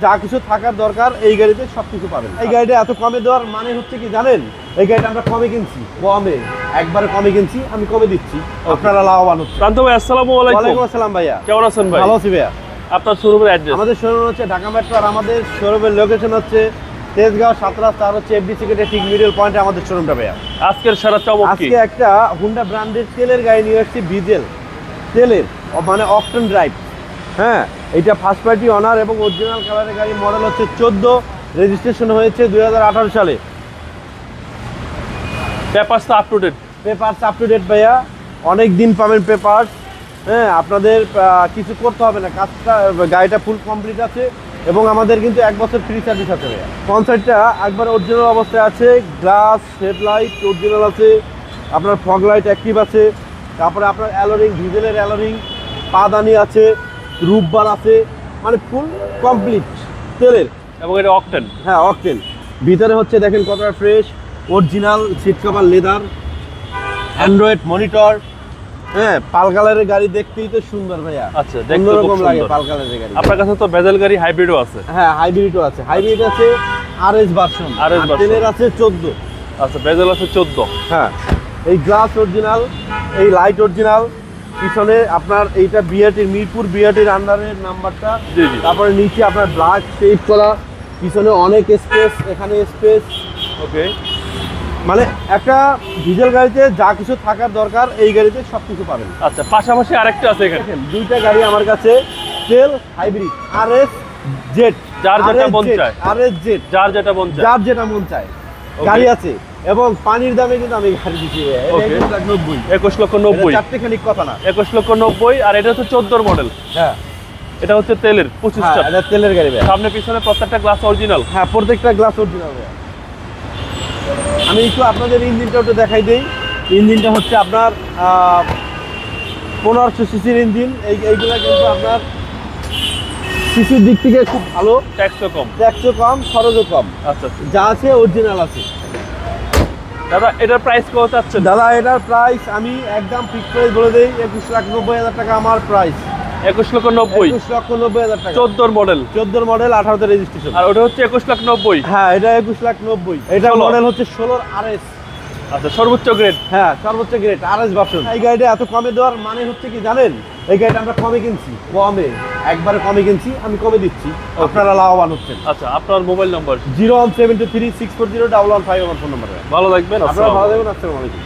যা কিছু থাকার দরকার এই গাড়িতে সবকিছু পাবেন। এই গাড়িটা এত কমে দেওয়ার মানে হচ্ছে কি জানেন, এই গাড়িটা আমরা কমে কিনছি, কমে একবারে কমে কিনছি, আমি কমে দিচ্ছি, আপনারা লাভবান হচ্ছেন। প্রান্ত ভাই আসসালামু আলাইকুম। ওয়ালাইকুম আসসালাম ভাইয়া, কেমন আছেন ভাই? ভালো আছি ভাইয়া। আপনার শোরুমের অ্যাড্রেস? আমাদের শোরুম হচ্ছে ঢাকা মেট্রো, আর আমাদের শোরুমের লোকেশন হচ্ছে তেজগাঁও 7 রাস্তা, আর হচ্ছে এফডিসি গেটের ঠিক মিডল পয়েন্টে আমাদের শোরুমটা ভাইয়া। আজকের সারা চমক কি? আজকে একটা হুন্ডা ব্র্যান্ডের তেলের গাড়ি নিয়ে আসছি, ডিজেল তেলের, মানে অকটেন ড্রাইভ। হ্যাঁ, এটা ফার্স্ট পার্টি অনার এবং অরিজিনাল কালারের গাড়ি, মডেল হচ্ছে 14, রেজিস্ট্রেশন হয়েছে 2018 সালে। Papers up to date? Papers up to date ভাইয়া, অনেক দিন পাবেন পেপারস। হ্যাঁ, আপনাদের কিছু করতে হবে না, কাজটা গাড়িটা ফুল কমপ্লিট আছে এবং আমাদের কিন্তু 1 বছর ফ্রি সার্ভিস আছে ভাইয়া। কনসার্টটা একবার অরিজিনাল অবস্থায় আছে, গ্লাস হেডলাইট অরিজিনাল আছে, আপনার ফগ লাইট অ্যাক্টিভ আছে, তারপরে আপনার অ্যালোরিং, ডিজেলের অ্যালোরিং, পাদানি আছে, রূপবার আছে, মানে ফুল কমপ্লিট তেলের। এবং এটা অকটেন? হ্যাঁ, অকটেন। ভিতরে হচ্ছে দেখেন কতটা fresh, original seat cover leather, android monitor. হ্যাঁ, পাল কালারের গাড়ি দেখতেই তো সুন্দর ভাইয়া। আচ্ছা, দেখতে অন্যরকম খুব লাগে সুন্দর। পাল কালারের গাড়ি। আপনার কাছে তো ভেজেল গাড়ি হাইব্রিডও আছে? হ্যাঁ, হাইব্রিডও আছে, হাইব্রিড আছে, আরএস ভার্সন, RS version। তেলের আছে 14। আচ্ছা, ভেজেল আছে 14। হ্যাঁ, এই গ্লাস অরিজিনাল, এই লাইট অরিজিনাল, পিছনে আপনার এইটা বিআরটির, মিরপুর বিআরটির আন্ডারের নাম্বারটা। জি জি। তারপরে নিচে আপনার ব্ল্যাক শেড করা, পিছনে অনেক স্পেস, এখানে স্পেস। ওকে, মানে একটা ডিজেল গাড়িতে যা কিছু থাকার দরকার এই গাড়িতে সবকিছু পাবেন। আচ্ছা, পাশাপাশি আরেকটা আছে এখানে। দেখেন দুইটা গাড়ি আমার কাছে, তেল হাইব্রিড, আরএস জেড, যার যেটা মন চায়। আরএস জেড, যার যেটা মন চায়। যার যেটা মন চায় Okay. গাড়ি আছে। এবং পানির দামে কিন্তু আমি গাড়ি দিচ্ছি, Okay. 21,90,000। 21,90,000। চারটে খানিক কথা না। 21,90,000। আর এটা হচ্ছে 14 মডেল। হ্যাঁ, এটা হচ্ছে তেলের 25 হ্যাঁ, চাপ। এটা তেলের গাড়ি ভাই। সামনে পিছনে প্রত্যেকটা গ্লাস অরিজিনাল। হ্যাঁ, প্রত্যেকটা গ্লাস অরিজিনাল ভাই। আমি একটু আপনাদের ইঞ্জিনটা একটু দেখাই দিই। ইঞ্জিনটা হচ্ছে আপনার 1500 সিসির ইঞ্জিন। এইগুলা কিন্তু আপনার সিসির দিক থেকে খুব ভালো, ট্যাক্সও কম। ট্যাক্সও কম, খরচও কম, আচ্ছা আচ্ছা। যা আছে অরিজিনাল আছে। দাদা, এটার প্রাইস কত চাচ্ছেন? দাদা, এটার প্রাইস আমি একদম ফিক্স প্রাইস বলে দিই, 21,90,000 টাকা আমার প্রাইস। 21,90,000। 21,90,000 টাকা। 14 মডেল। 14 মডেল, 18তে রেজিস্ট্রেশন। আর ওটা হচ্ছে 21,90,000। হ্যাঁ, এটা 21,90,000। এটা 16 মডেল হচ্ছে 16 আরএস। আচ্ছা, সর্বোচ্চ গ্রেড। হ্যাঁ, সর্বোচ্চ গ্রেড আরএস ভার্সন। এই গাড়িটা এত কমে দেওয়ার মানে হচ্ছে কি জানেন, এই গাড়িটা আমরা কমে কিনছি, কমে একবারে কমে কিনছি, আমি কমে দিচ্ছি, আপনারা লাভবান হচ্ছেন। আচ্ছা, আপনার মোবাইল নাম্বার? 01723640115 আমার ফোন নাম্বার। ভালো থাকবেন। আপনারা ভালো থাকবেন। আসসালামু আলাইকুম।